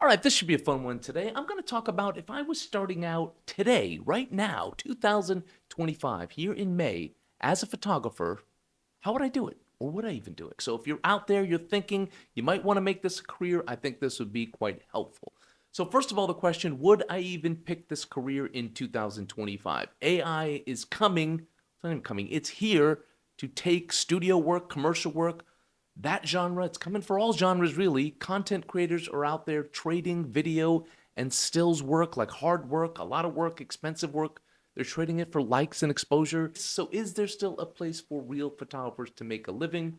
All right, this should be a fun one today. I'm going to talk about if I was starting out today, right now, 2025, here in May, as a photographer, how would I do it? Or would I even do it? So if you're out there, you're thinking you might want to make this a career, I think this would be quite helpful. So first of all, the question, would I even pick this career in 2025? AI is coming, it's not even coming, it's here to take studio work, commercial work, that genre. It's coming for all genres, really. Content creators are out there trading video and stills work, like hard work, a lot of work, expensive work. They're trading it for likes and exposure. So is there still a place for real photographers to make a living?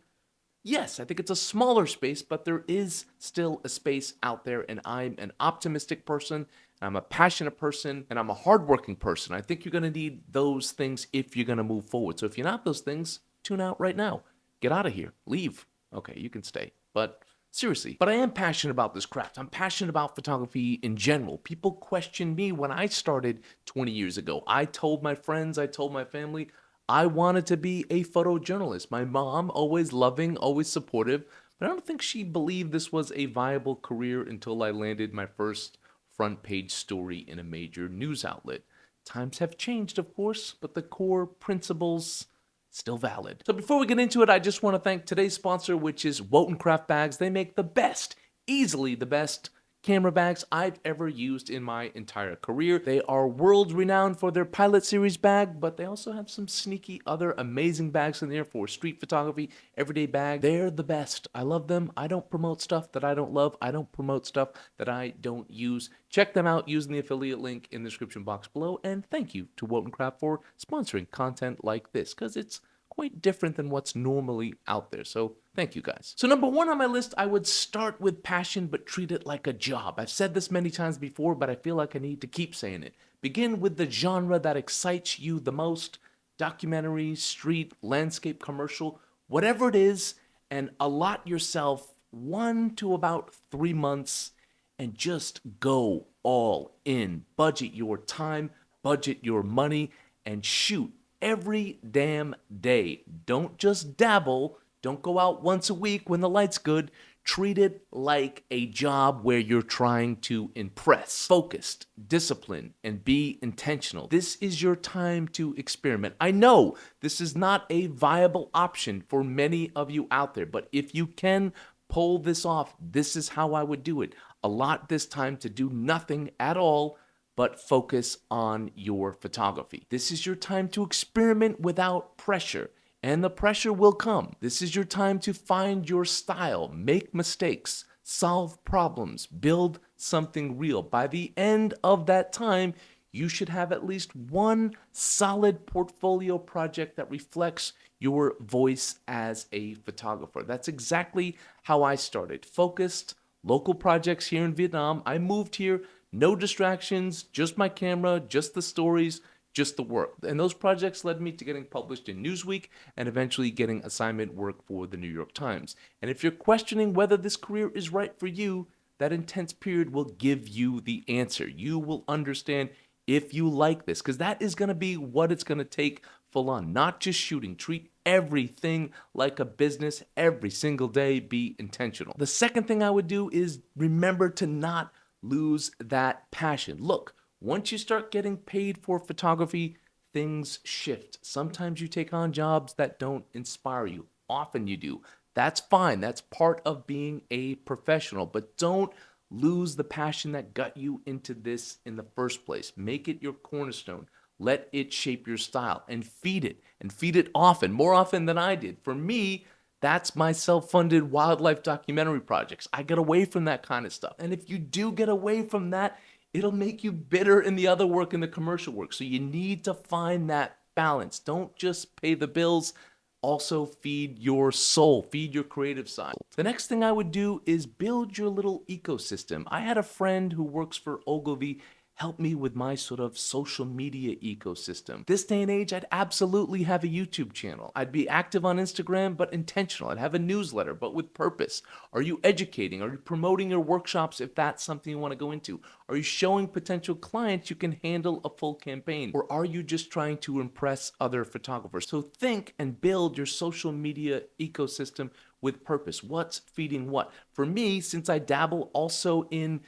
Yes, I think it's a smaller space, but there is still a space out there, and I'm an optimistic person, I'm a passionate person, and I'm a hardworking person. I think you're going to need those things if you're going to move forward. So if you're not those things, tune out right now. Get out of here. Leave. Okay, you can stay. But seriously, but I am passionate about this craft. I'm passionate about photography in general. People questioned me when I started 20 years ago. I told my friends, I told my family, I wanted to be a photojournalist. My mom, always loving, always supportive, but I don't think she believed this was a viable career until I landed my first front page story in a major news outlet. Times have changed, of course, but the core principles still valid. So before we get into it, I just want to thank today's sponsor, which is Wotan Craft Bags. They make the best, easily the best camera bags I've ever used in my entire career. They are world renowned for their Pilot Series bag, but they also have some sneaky other amazing bags in there for street photography, everyday bag. They're the best. I love them. I don't promote stuff that I don't love. I don't promote stuff that I don't use. Check them out using the affiliate link in the description box below. And thank you to Wotan Craft for sponsoring content like this, because it's quite different than what's normally out there. So thank you guys. So number one on my list, I would start with passion, but treat it like a job. I've said this many times before, but I feel like I need to keep saying it. Begin with the genre that excites you the most, documentary, street, landscape, commercial, whatever it is, and allot yourself 1 to about 3 months and just go all in. Budget your time, budget your money, and shoot every damn day. Don't just dabble. Don't go out once a week when the light's good. Treat it like a job where you're trying to impress. Focused, disciplined, and be intentional. This is your time to experiment. I know this is not a viable option for many of you out there, but if you can pull this off, this is how I would do it. Allot this time to do nothing at all but focus on your photography. This is your time to experiment without pressure, and the pressure will come. This is your time to find your style, make mistakes, solve problems, build something real. By the end of that time, you should have at least one solid portfolio project that reflects your voice as a photographer. That's exactly how I started. Focused, local projects here in Vietnam. I moved here, no distractions, just my camera, just the stories, just the work. And those projects led me to getting published in Newsweek and eventually getting assignment work for the New York Times. And if you're questioning whether this career is right for you, that intense period will give you the answer. You will understand if you like this, because that is going to be what it's going to take full on, not just shooting. Treat everything like a business every single day. Be intentional. The second thing I would do is remember to not lose that passion. Look, once you start getting paid for photography, things shift. Sometimes you take on jobs that don't inspire you. Often you do. That's fine. That's part of being a professional. But don't lose the passion that got you into this in the first place. Make it your cornerstone. Let it shape your style and feed it often, more often than I did. For me, that's my self-funded wildlife documentary projects. I get away from that kind of stuff. And if you do get away from that, it'll make you bitter in the other work, in the commercial work. So you need to find that balance. Don't just pay the bills. Also feed your soul, feed your creative side. The next thing I would do is build your little ecosystem. I had a friend who works for Ogilvy help me with my sort of social media ecosystem. This day and age, I'd absolutely have a YouTube channel. I'd be active on Instagram, but intentional. I'd have a newsletter, but with purpose. Are you educating? Are you promoting your workshops if that's something you want to go into? Are you showing potential clients you can handle a full campaign? Or are you just trying to impress other photographers? So think and build your social media ecosystem with purpose. What's feeding what? For me, since I dabble also in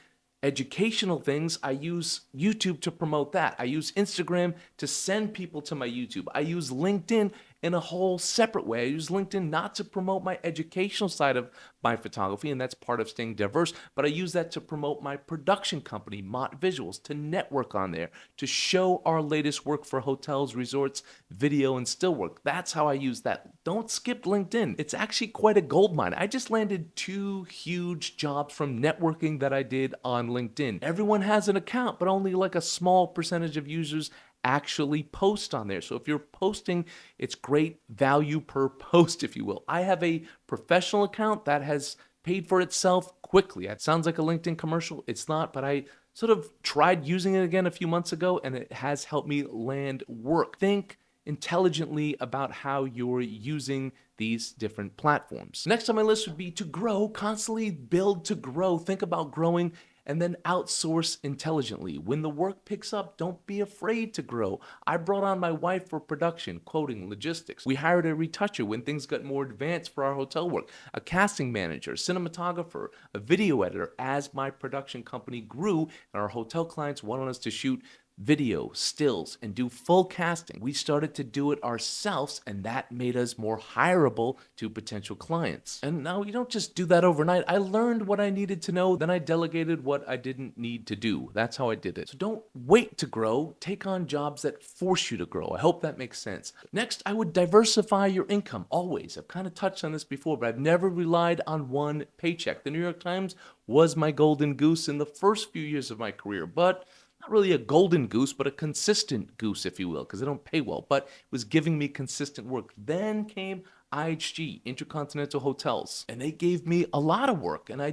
educational things, I use YouTube to promote that. I use Instagram to send people to my YouTube. I use LinkedIn in a whole separate way. I use LinkedIn not to promote my educational side of my photography, and that's part of staying diverse, but I use that to promote my production company, Mott Visuals, to network on there, to show our latest work for hotels, resorts, video, and still work. That's how I use that. Don't skip LinkedIn. It's actually quite a goldmine. I just landed 2 huge jobs from networking that I did on LinkedIn. Everyone has an account, but only like a small percentage of users actually post on there. So if you're posting, it's great value per post, if you will. I have a professional account that has paid for itself quickly. It sounds like a LinkedIn commercial. It's not, but I sort of tried using it again a few months ago, and it has helped me land work. Think intelligently about how you're using these different platforms. Next on my list would be to grow, constantly build to grow. Think about growing and then outsource intelligently. When the work picks up, don't be afraid to grow. I brought on my wife for production, quoting, logistics. We hired a retoucher when things got more advanced for our hotel work, a casting manager, cinematographer, a video editor. As my production company grew and our hotel clients wanted us to shoot video, stills, and do full casting, we started to do it ourselves, and that made us more hireable to potential clients. And now you don't just do that overnight. I learned what I needed to know, then I delegated what I didn't need to do. That's how I did it. So don't wait to grow. Take on jobs that force you to grow. I hope that makes sense. Next, I would diversify your income, always. I've kind of touched on this before, but I've never relied on one paycheck. The New York Times was my golden goose in the first few years of my career, but not really a golden goose, but a consistent goose, if you will, because they don't pay well, but it was giving me consistent work. Then came IHG, Intercontinental Hotels, and they gave me a lot of work, and I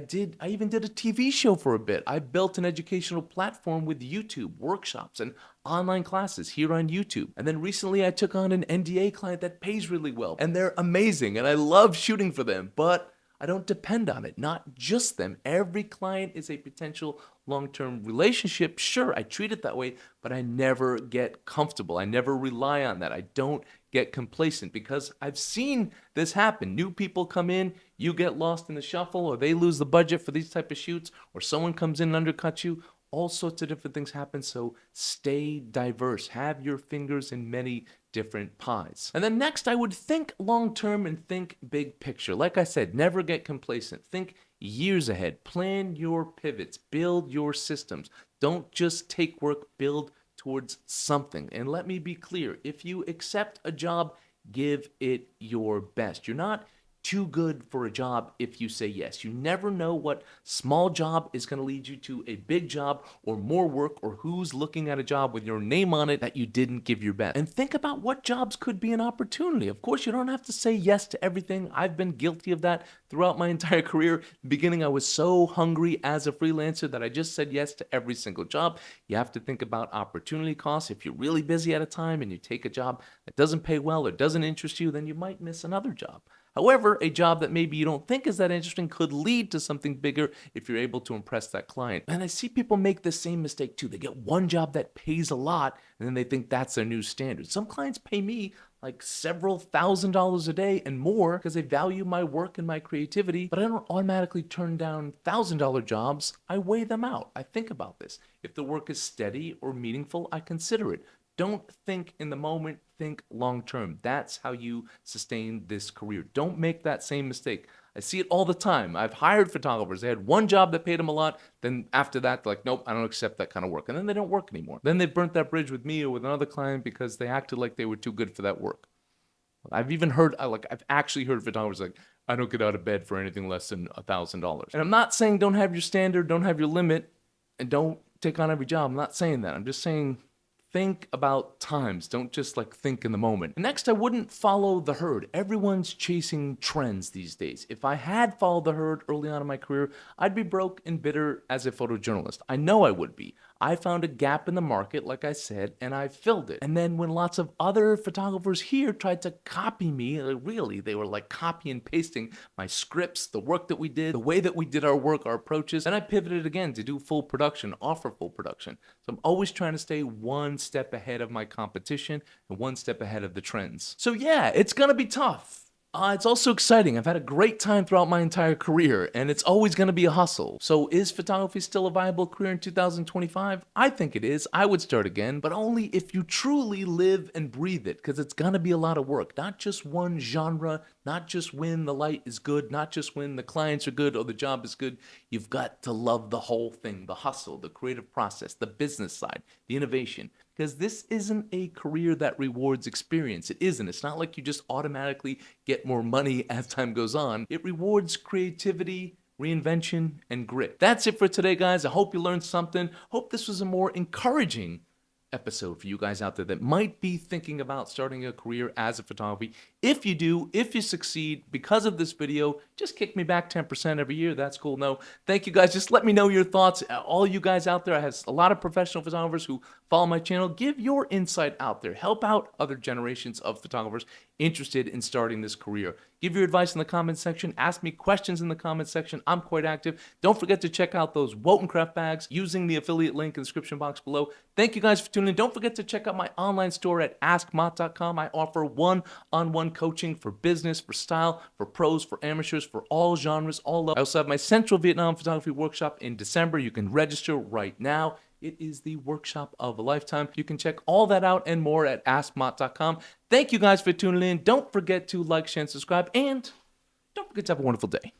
even did a TV show for a bit. I built an educational platform with YouTube, workshops, and online classes here on YouTube. And then recently I took on an NDA client that pays really well, and they're amazing, and I love shooting for them, but I don't depend on it, not just them. Every client is a potential long-term relationship. Sure, I treat it that way, but I never get comfortable. I never rely on that. I don't get complacent because I've seen this happen. New people come in, you get lost in the shuffle, or they lose the budget for these type of shoots, or someone comes in and undercuts you. All sorts of different things happen, so stay diverse. Have your fingers in many different pies. And then next, I would think long-term and think big picture. Like I said, never get complacent. Think years ahead. Plan your pivots. Build your systems. Don't just take work, build towards something. And let me be clear, if you accept a job, give it your best. You're not too good for a job if you say yes. You never know what small job is going to lead you to a big job or more work, or who's looking at a job with your name on it that you didn't give your best. And think about what jobs could be an opportunity. Of course, you don't have to say yes to everything. I've been guilty of that throughout my entire career. In the beginning, I was so hungry as a freelancer that I just said yes to every single job. You have to think about opportunity costs. If you're really busy at a time and you take a job that doesn't pay well or doesn't interest you, then you might miss another job. However, a job that maybe you don't think is that interesting could lead to something bigger if you're able to impress that client. And I see people make the same mistake too. They get one job that pays a lot, and then they think that's their new standard. Some clients pay me like several $1,000s a day and more because they value my work and my creativity, but I don't automatically turn down $1,000 jobs. I weigh them out. I think about this. If the work is steady or meaningful, I consider it. Don't think in the moment, think long term. That's how you sustain this career. Don't make that same mistake. I see it all the time. I've hired photographers. They had one job that paid them a lot. Then after that, they're like, nope, I don't accept that kind of work. And then they don't work anymore. Then they burnt that bridge with me or with another client because they acted like they were too good for that work. I've even heard, I've actually heard photographers like, I don't get out of bed for anything less than $1,000. And I'm not saying don't have your standard, don't have your limit, and don't take on every job. I'm not saying that. I'm just saying think about times. Don't just think in the moment. Next, I wouldn't follow the herd. Everyone's chasing trends these days. If I had followed the herd early on in my career, I'd be broke and bitter as a photojournalist. I know I would be. I found a gap in the market, like I said, and I filled it. And then when lots of other photographers here tried to copy me, really, they were copy and pasting my scripts, the work that we did, the way that we did our work, our approaches, and I pivoted again to do full production, offer full production. So I'm always trying to stay one step ahead of my competition and one step ahead of the trends. So yeah, it's gonna be tough. It's also exciting. I've had a great time throughout my entire career, and it's always going to be a hustle. So, is photography still a viable career in 2025? I think it is. I would start again, but only if you truly live and breathe it, because it's going to be a lot of work. Not just one genre, not just when the light is good, not just when the clients are good or the job is good. You've got to love the whole thing, the hustle, the creative process, the business side, the innovation. Because this isn't a career that rewards experience. It isn't. It's not like you just automatically get more money as time goes on. It rewards creativity, reinvention, and grit. That's it for today, guys. I hope you learned something. Hope this was a more encouraging episode for you guys out there that might be thinking about starting a career as a photographer. If you do, if you succeed because of this video, just kick me back 10% every year. That's cool. No, thank you guys. Just let me know your thoughts. All you guys out there, I have a lot of professional photographers who follow my channel. Give your insight out there. Help out other generations of photographers interested in starting this career. Give your advice in the comment section. Ask me questions in the comment section. I'm quite active. Don't forget to check out those Wotancraft bags using the affiliate link in the description box below. Thank you guys for tuning in. Don't forget to check out my online store at askmott.com. I offer one-on-one coaching for business, for style, for pros, for amateurs, for all genres, all levels. I also have my Central Vietnam Photography Workshop in December. You can register right now. It is the workshop of a lifetime. You can check all that out and more at askmott.com. Thank you guys for tuning in. Don't forget to like, share, and subscribe. And don't forget to have a wonderful day.